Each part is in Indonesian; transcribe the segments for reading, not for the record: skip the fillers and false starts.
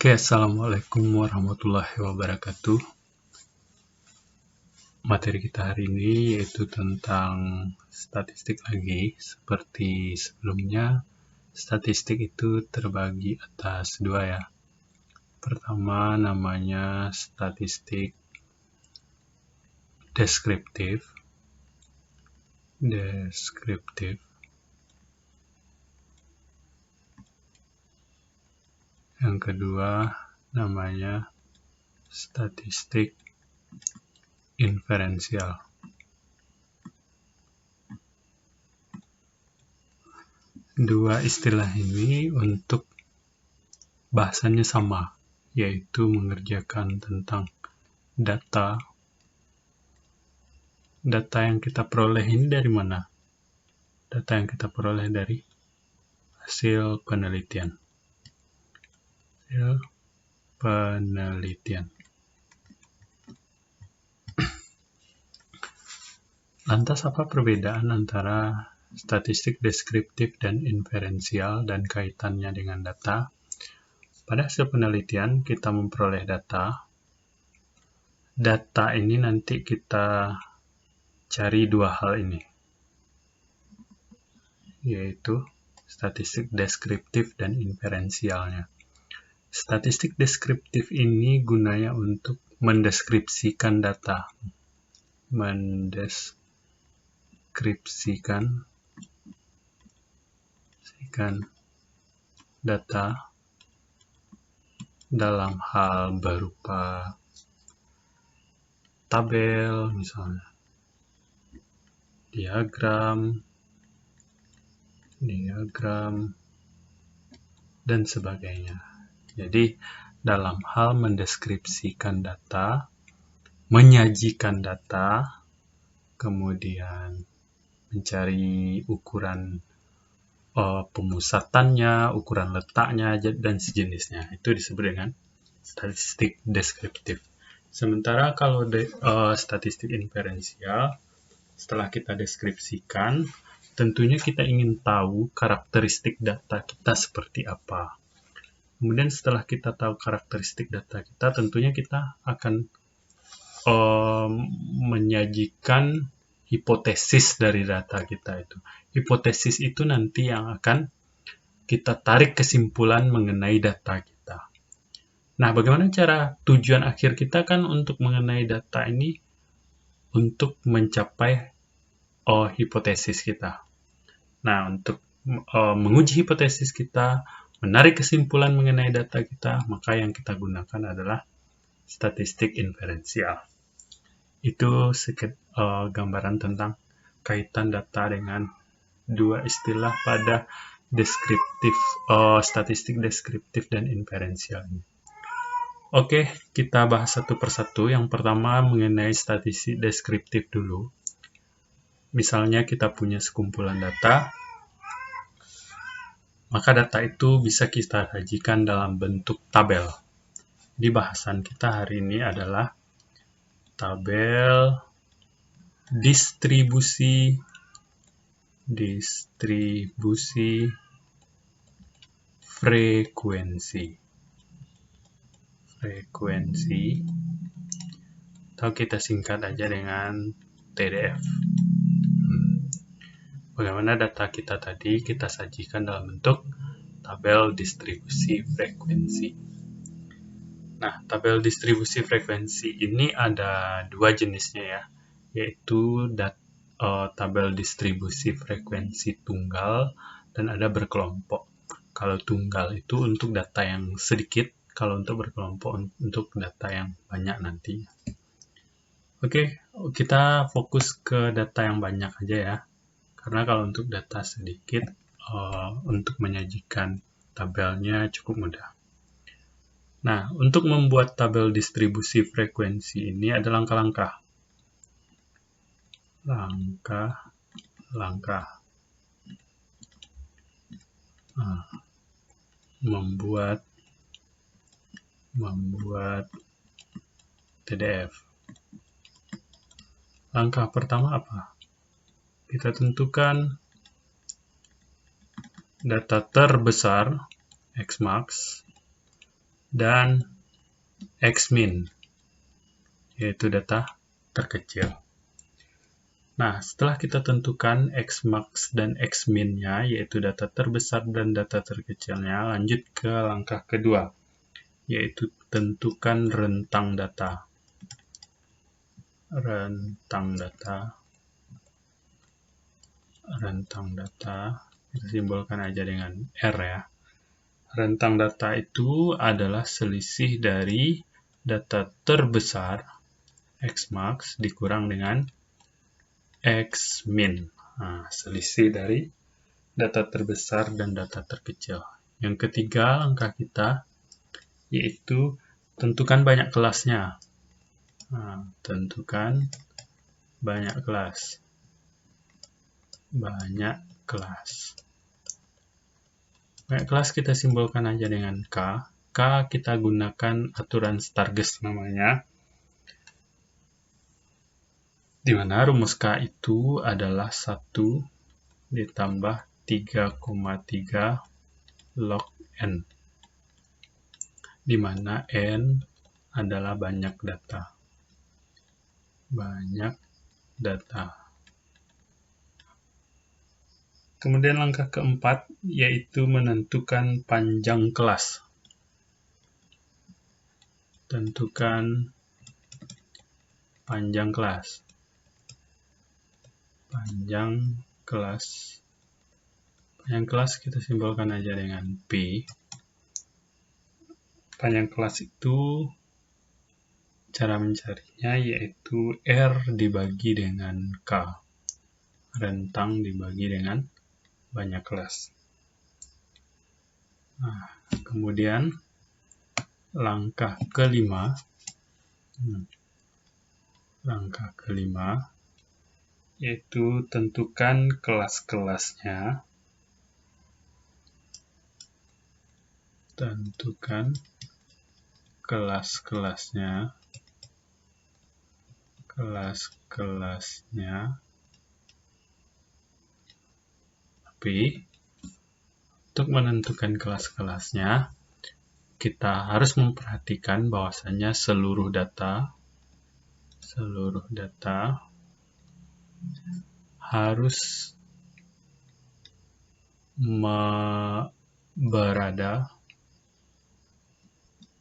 Oke, Assalamualaikum warahmatullahi wabarakatuh. Materi kita hari ini yaitu tentang statistik lagi. Seperti sebelumnya, statistik itu terbagi atas dua ya. Pertama namanya statistik deskriptif. Yang kedua namanya statistik inferensial. Dua istilah ini untuk bahasanya sama, yaitu mengerjakan tentang data. Data yang kita peroleh ini dari mana? Data yang kita peroleh dari hasil penelitian. Lantas apa perbedaan antara statistik deskriptif dan inferensial dan kaitannya dengan data? Pada hasil penelitian kita memperoleh data. Data ini nanti kita cari dua hal ini, yaitu statistik deskriptif dan inferensialnya. Statistik deskriptif ini gunanya untuk mendeskripsikan data. Mendeskripsikan data dalam hal berupa tabel, misalnya diagram, dan sebagainya. Jadi, dalam hal mendeskripsikan data, menyajikan data, kemudian mencari ukuran pemusatannya, ukuran letaknya, dan sejenisnya. Itu disebut dengan statistik deskriptif. Sementara kalau statistik inferensial, setelah kita deskripsikan, tentunya kita ingin tahu karakteristik data kita seperti apa. Kemudian setelah kita tahu karakteristik data kita, tentunya kita akan menyajikan hipotesis dari data kita itu. Hipotesis itu nanti yang akan kita tarik kesimpulan mengenai data kita. Nah, bagaimana cara tujuan akhir kita kan untuk mengenai data ini untuk mencapai hipotesis kita. Nah, untuk menguji hipotesis kita, menarik kesimpulan mengenai data kita, maka yang kita gunakan adalah statistik inferensial. Itu gambaran tentang kaitan data dengan dua istilah pada statistik deskriptif dan inferensial ini. Oke, kita bahas satu persatu. Yang pertama mengenai statistik deskriptif dulu. Misalnya kita punya sekumpulan data, maka data itu bisa kita sajikan dalam bentuk tabel. Di bahasan kita hari ini adalah tabel distribusi frekuensi, atau kita singkat aja dengan TDF. Bagaimana data kita tadi kita sajikan dalam bentuk tabel distribusi frekuensi. Nah, tabel distribusi frekuensi ini ada dua jenisnya ya, yaitu tabel distribusi frekuensi tunggal dan ada berkelompok. Kalau tunggal itu untuk data yang sedikit, kalau untuk berkelompok untuk data yang banyak nanti. Oke, kita fokus ke data yang banyak aja ya. Karena kalau untuk data sedikit, untuk menyajikan tabelnya cukup mudah. Nah, untuk membuat tabel distribusi frekuensi ini ada langkah-langkah. Membuat TDF. Langkah pertama apa? Kita tentukan data terbesar, Xmax, dan xmin, yaitu data terkecil. Nah, setelah kita tentukan xmax dan xmin-nya, yaitu data terbesar dan data terkecilnya, lanjut ke langkah kedua, yaitu tentukan rentang data. Rentang data, kita simbolkan aja dengan R ya. Rentang data itu adalah selisih dari data terbesar, xmax, dikurang dengan xmin. Nah, selisih dari data terbesar dan data terkecil. Yang ketiga, langkah kita yaitu tentukan banyak kelasnya. Nah, tentukan banyak kelas. Banyak kelas kita simbolkan aja dengan K. K kita gunakan aturan Stargest namanya, di mana rumus K itu adalah 1 ditambah 3,3 log N, di mana N adalah banyak data. Kemudian langkah keempat, yaitu menentukan panjang kelas. Tentukan panjang kelas. Panjang kelas kita simbolkan aja dengan P. Panjang kelas itu cara mencarinya yaitu R dibagi dengan K. Rentang dibagi dengan banyak kelas. Nah, kemudian langkah kelima yaitu tentukan kelas-kelasnya. Tapi untuk menentukan kelas-kelasnya, kita harus memperhatikan bahwasannya seluruh data harus berada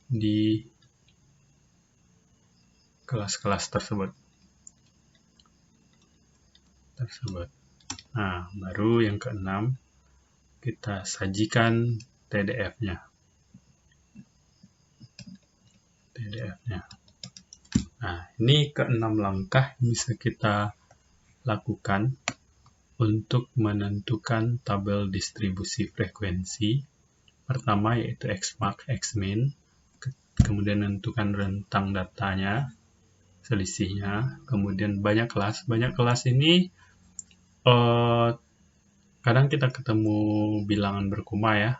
di kelas-kelas tersebut. Nah, baru yang keenam, kita sajikan TDF-nya. Nah, ini keenam langkah yang bisa kita lakukan untuk menentukan tabel distribusi frekuensi. Pertama yaitu xmax, xmin, kemudian menentukan rentang datanya, selisihnya, kemudian banyak kelas. Banyak kelas ini kadang kita ketemu bilangan berkoma ya.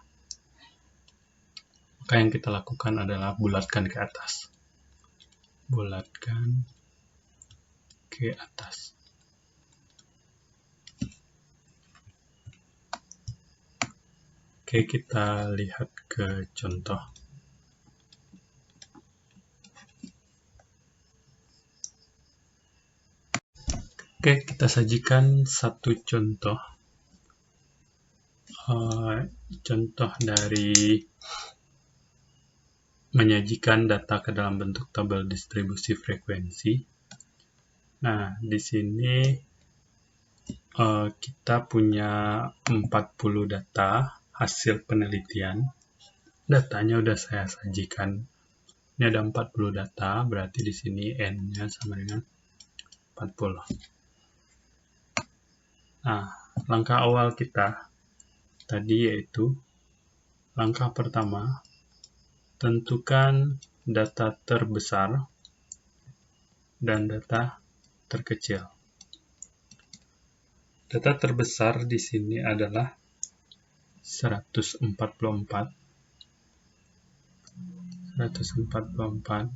Maka yang kita lakukan adalah bulatkan ke atas. Oke, kita lihat ke contoh. Oke, kita sajikan satu contoh. Contoh dari menyajikan data ke dalam bentuk tabel distribusi frekuensi. Nah, di sini kita punya 40 data hasil penelitian. Datanya udah saya sajikan. Ini ada 40 data, berarti di sini N-nya sama dengan 40. Nah, langkah awal kita tadi yaitu langkah pertama, tentukan data terbesar dan data terkecil. Data terbesar di sini adalah 144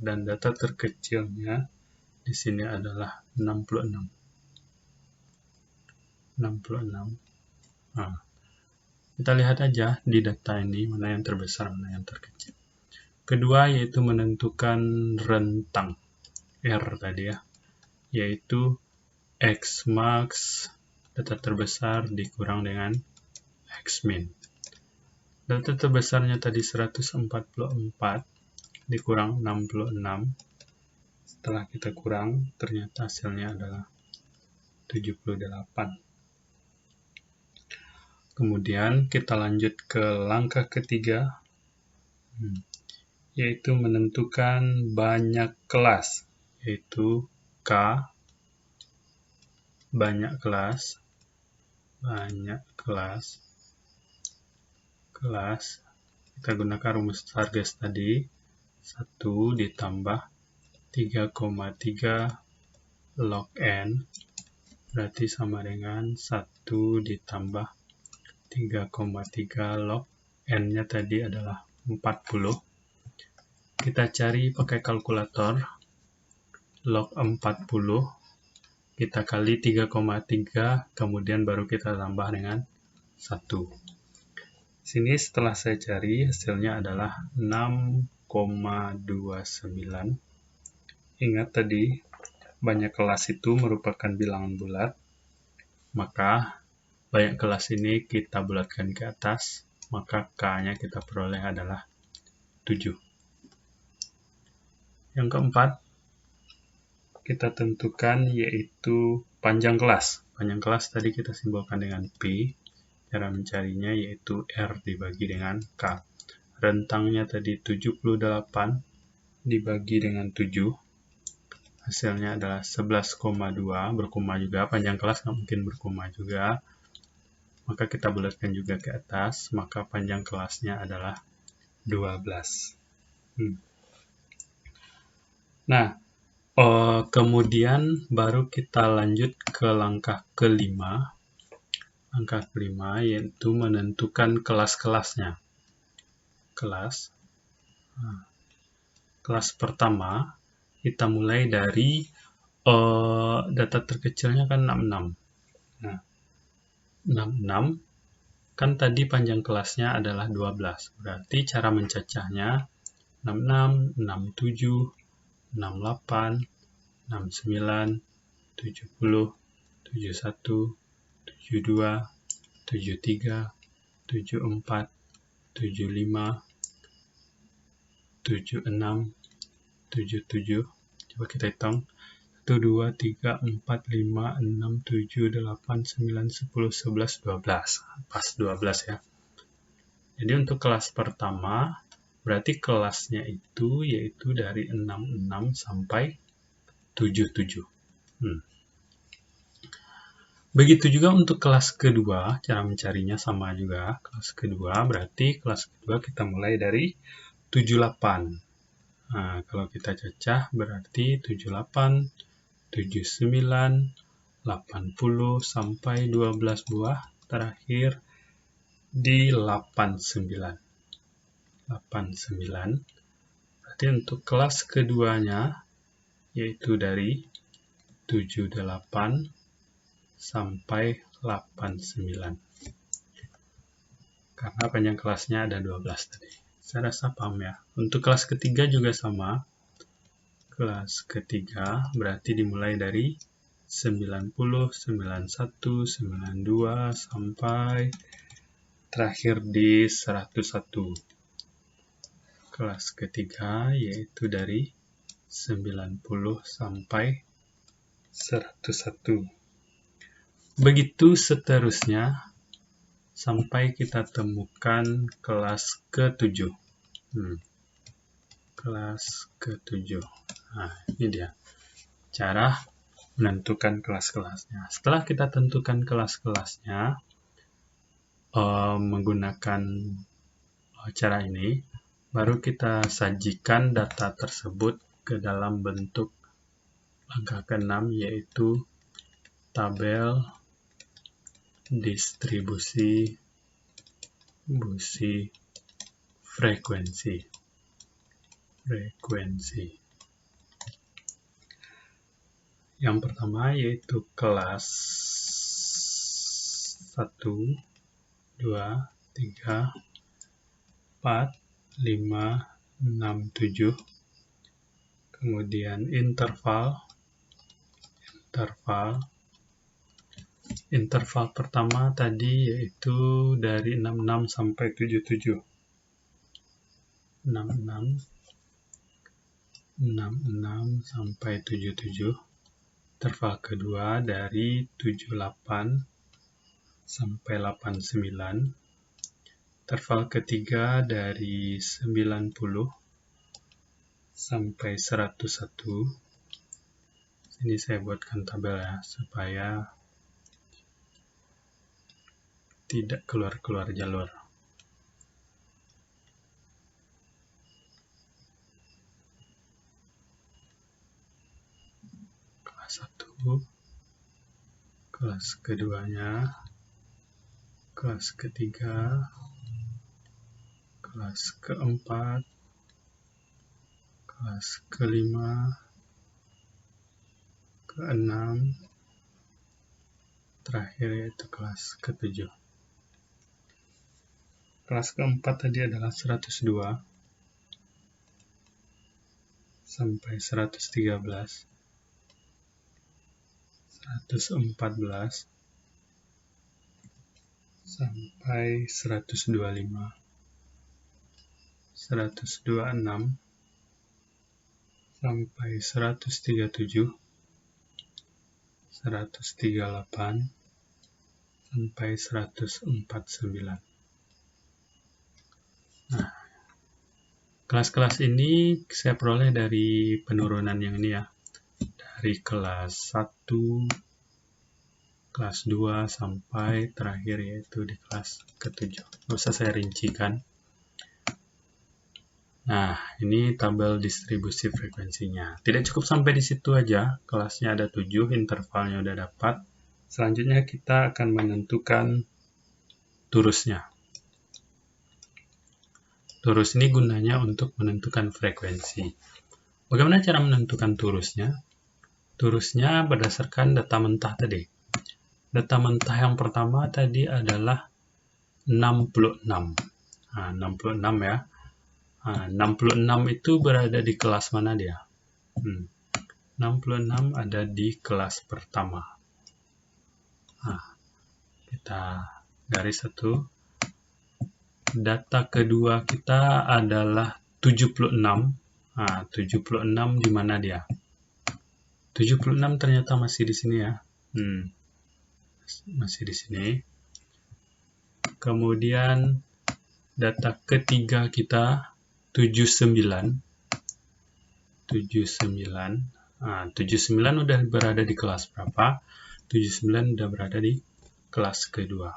dan data terkecilnya di sini adalah 66. Nah, kita lihat aja di data ini mana yang terbesar, mana yang terkecil. Kedua yaitu menentukan rentang R tadi ya, yaitu X max data terbesar dikurang dengan X min. Data terbesarnya tadi 144 dikurang 66. Setelah kita kurang, ternyata hasilnya adalah 78. Kemudian kita lanjut ke langkah ketiga, yaitu menentukan banyak kelas, yaitu K, banyak kelas, kita gunakan rumus Sargas tadi, 1 ditambah 3,3 log N, berarti sama dengan 1 ditambah 3,3 log N-nya tadi adalah 40. Kita cari pakai kalkulator, log 40, kita kali 3,3, kemudian baru kita tambah dengan 1. Sini setelah saya cari, hasilnya adalah 6,29. Ingat tadi, banyak kelas itu merupakan bilangan bulat, maka banyak kelas ini kita bulatkan ke atas, maka K-nya kita peroleh adalah 7. Yang keempat, kita tentukan yaitu panjang kelas. Panjang kelas tadi kita simbolkan dengan P. Cara mencarinya yaitu R dibagi dengan K. Rentangnya tadi 78 dibagi dengan 7. Hasilnya adalah 11,2, berkoma juga. Panjang kelas nggak mungkin berkoma juga. Maka kita bulatkan juga ke atas, maka panjang kelasnya adalah 12. Nah, kemudian baru kita lanjut ke langkah kelima. Langkah kelima yaitu menentukan kelas-kelasnya. Kelas pertama, kita mulai dari data terkecilnya kan 66. Nah, 66 kan tadi panjang kelasnya adalah 12. Berarti cara mencacahnya 66, 67, 68, 69, 70, 71, 72, 73, 74, 75, 76, 77. Coba kita hitung. 1, 2, 3, 4, 5, 6, 7, 8, 9, 10, 11, 12. Pas 12 ya. Jadi untuk kelas pertama, berarti kelasnya itu yaitu dari 66 sampai 77. Begitu juga untuk kelas kedua, cara mencarinya sama juga. Kelas kedua berarti kelas kedua kita mulai dari 78. Nah, kalau kita cacah berarti 78, 79, 80 sampai 12 buah, terakhir di 89. 89. Berarti untuk kelas keduanya yaitu dari 78 sampai 89. Karena panjang kelasnya ada 12 tadi. Saya rasa paham ya. Untuk kelas ketiga juga sama. Kelas ketiga berarti dimulai dari 90, 91, 92 sampai terakhir di 101. Kelas ketiga yaitu dari 90 sampai 101. Begitu seterusnya sampai kita temukan kelas ke-7. Kelas ke-7. Nah, ini dia cara menentukan kelas-kelasnya. Setelah kita tentukan kelas-kelasnya menggunakan cara ini, baru kita sajikan data tersebut ke dalam bentuk langkah ke-6, yaitu tabel distribusi frekuensi. Yang pertama yaitu kelas 1, 2, 3, 4, 5, 67. Kemudian interval pertama tadi yaitu dari 66 sampai 77. 66 sampai 77. Interval kedua dari 78 sampai 89. Interval ketiga dari 90 sampai 101. Sini saya buatkan tabel ya, supaya tidak keluar jalur. Kelas 1, kelas keduanya, kelas ketiga, kelas keempat, kelas kelima, keenam, terakhir yaitu kelas ketujuh. Kelas keempat tadi adalah 102 sampai 113, 114 sampai 125, 126 sampai 137, 138 sampai 149. Nah, kelas-kelas ini saya peroleh dari penurunan yang ini ya. Dari kelas 1, kelas 2 sampai terakhir yaitu di kelas ke-7. Nggak usah saya rincikan. Nah, ini tabel distribusi frekuensinya. Tidak cukup sampai di situ aja. Kelasnya ada 7, intervalnya udah dapat. Selanjutnya kita akan menentukan torusnya. Torus ini gunanya untuk menentukan frekuensi. Bagaimana cara menentukan torusnya? Torusnya berdasarkan data mentah tadi. Data mentah yang pertama tadi adalah 66. Nah, 66 ya. Nah, 66 itu berada di kelas mana dia? 66 ada di kelas pertama. Nah, kita garis satu. Data kedua kita adalah 76. Nah, 76 di mana dia? 76 ternyata masih di sini ya. Masih di sini. Kemudian data ketiga kita 79. 79. Nah, 79 udah berada di kelas berapa? 79 udah berada di kelas kedua.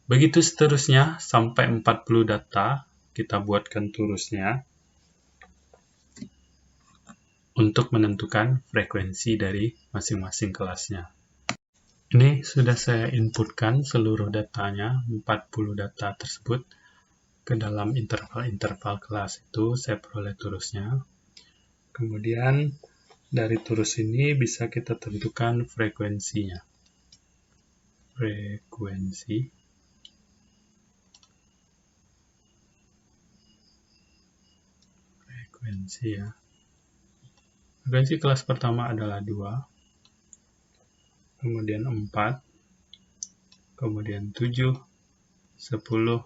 Begitu seterusnya sampai 40 data kita buatkan torusnya untuk menentukan frekuensi dari masing-masing kelasnya. Ini sudah saya inputkan seluruh datanya, 40 data tersebut ke dalam interval-interval kelas itu saya peroleh torusnya. Kemudian dari torus ini bisa kita tentukan frekuensinya. Frekuensi ya. Frekuensi kelas pertama adalah 2, kemudian 4, kemudian 7, 10, 8,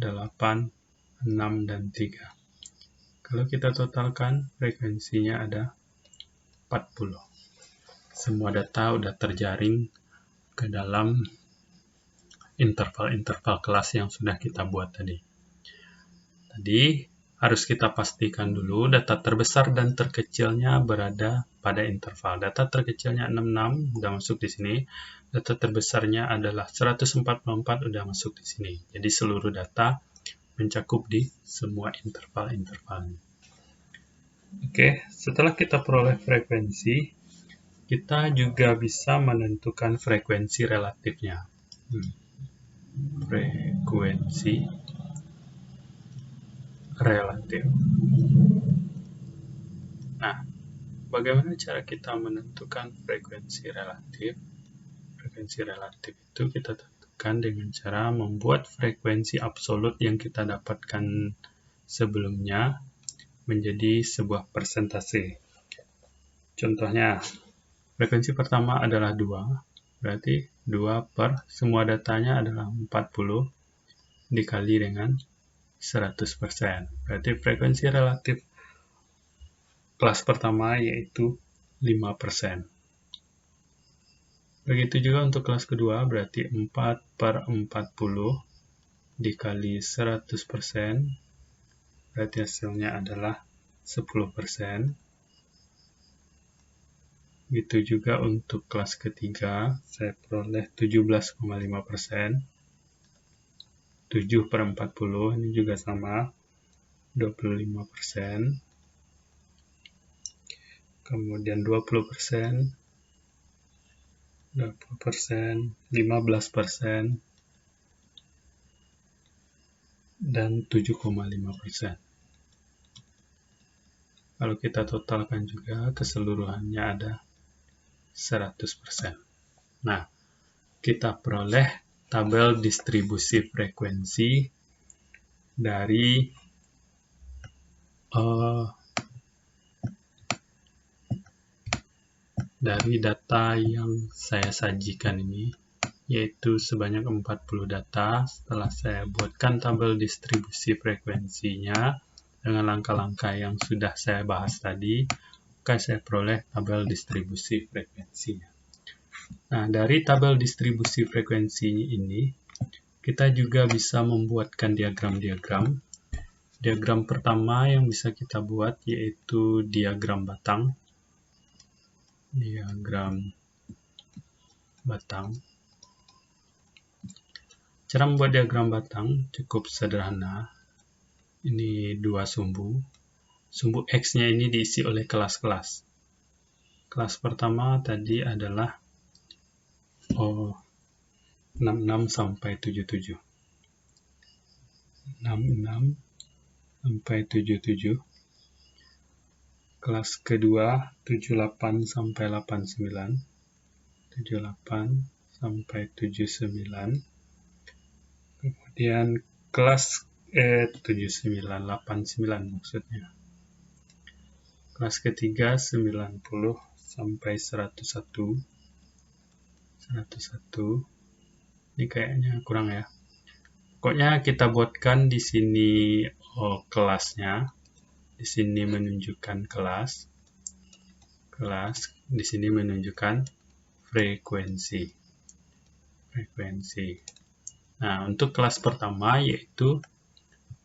6, dan 3. Kalau kita totalkan, frekuensinya ada 40. Semua data sudah terjaring ke dalam interval-interval kelas yang sudah kita buat tadi. Tadi harus kita pastikan dulu data terbesar dan terkecilnya berada pada interval. Data terkecilnya 66 udah masuk di sini. Data terbesarnya adalah 144 udah masuk di sini. Jadi seluruh data mencakup di semua interval-intervalnya. Oke, setelah kita peroleh frekuensi, kita juga bisa menentukan frekuensi relatifnya. Frekuensi relatif. Nah, bagaimana cara kita menentukan frekuensi relatif? Frekuensi relatif itu kita tentukan dengan cara membuat frekuensi absolut yang kita dapatkan sebelumnya menjadi sebuah persentase. Contohnya, frekuensi pertama adalah 2, berarti 2 per semua datanya adalah 40 dikali dengan 100%. Berarti frekuensi relatif kelas pertama yaitu 5%. Begitu juga untuk kelas kedua, berarti 4 per 40 dikali 100%, berarti hasilnya adalah 10%. Begitu juga untuk kelas ketiga, saya peroleh 17,5%. 7 per 40, ini juga sama, 25%. Kemudian 20%, 20%, 15%, dan 7,5%. Kalau kita totalkan juga, keseluruhannya ada 100%. Nah, kita peroleh tabel distribusi frekuensi dari data yang saya sajikan ini, yaitu sebanyak 40 data. Setelah saya buatkan tabel distribusi frekuensinya dengan langkah-langkah yang sudah saya bahas tadi, maka saya peroleh tabel distribusi frekuensinya. Nah, dari tabel distribusi frekuensi ini, kita juga bisa membuatkan diagram-diagram. Diagram pertama yang bisa kita buat yaitu diagram batang. Diagram batang. Cara membuat diagram batang cukup sederhana. Ini dua sumbu. Sumbu X-nya ini diisi oleh kelas-kelas. Kelas pertama tadi adalah 66 sampai 77. 66 sampai 77. Kelas kedua 78 sampai 89. 78 sampai 79. Kemudian kelas 79, 89 maksudnya. Kelas ketiga 90 sampai 101. 101. Ini kayaknya kurang ya. Pokoknya kita buatkan di sini kelasnya. Di sini menunjukkan kelas. Di sini menunjukkan frekuensi. Nah, untuk kelas pertama yaitu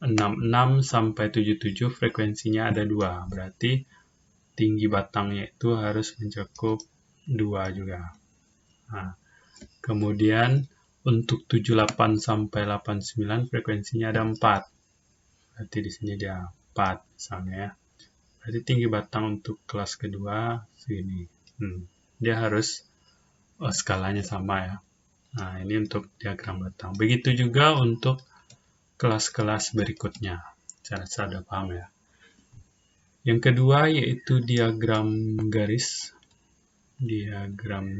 66 sampai 77 frekuensinya ada 2. Berarti tinggi batangnya itu harus mencakup 2 juga. Nah, kemudian untuk 78 sampai 89 frekuensinya ada 4. Berarti di sini dia 4 misalnya ya. Berarti tinggi batang untuk kelas kedua segini. Dia harus skalanya sama ya. Nah, ini untuk diagram batang. Begitu juga untuk kelas-kelas berikutnya. Saya rasa sudah paham ya. Yang kedua yaitu diagram garis. Diagram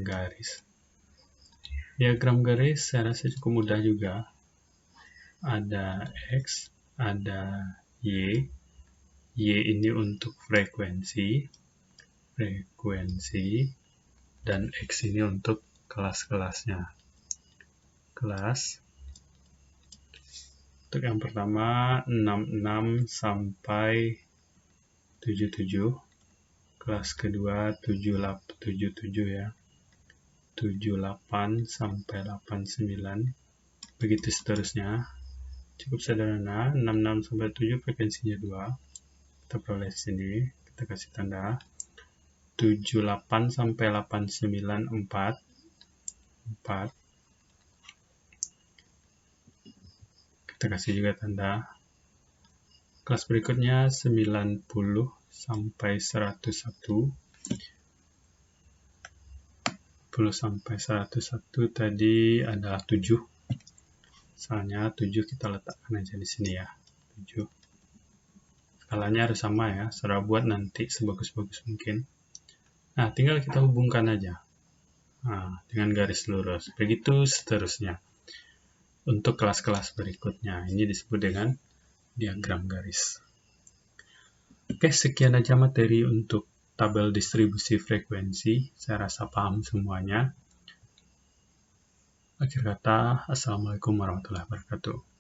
garis saya rasa cukup mudah juga. Ada X, ada Y. Y ini untuk frekuensi, dan X ini untuk kelas-kelasnya. Kelas. Untuk yang pertama 66 sampai 77. Kelas kedua 77 ya. 78 sampai 89. Begitu seterusnya. Cukup sederhana, 66 sampai 7 frekuensinya 2. Kita peroleh di sini, kita kasih tanda. 78 sampai 89 4. Kita kasih juga tanda. Kelas berikutnya 90 sampai 101. 10 sampai 101 tadi adalah 7. Misalnya 7 kita letakkan aja di sini ya. 7. Skalanya harus sama ya, serah buat nanti sebagus-bagus mungkin. Nah, tinggal kita hubungkan aja. Nah, dengan garis lurus. Begitu seterusnya. Untuk kelas-kelas berikutnya, ini disebut dengan diagram garis. Oke, sekian aja materi untuk tabel distribusi frekuensi. Saya rasa paham semuanya. Akhir kata, Assalamualaikum warahmatullahi wabarakatuh.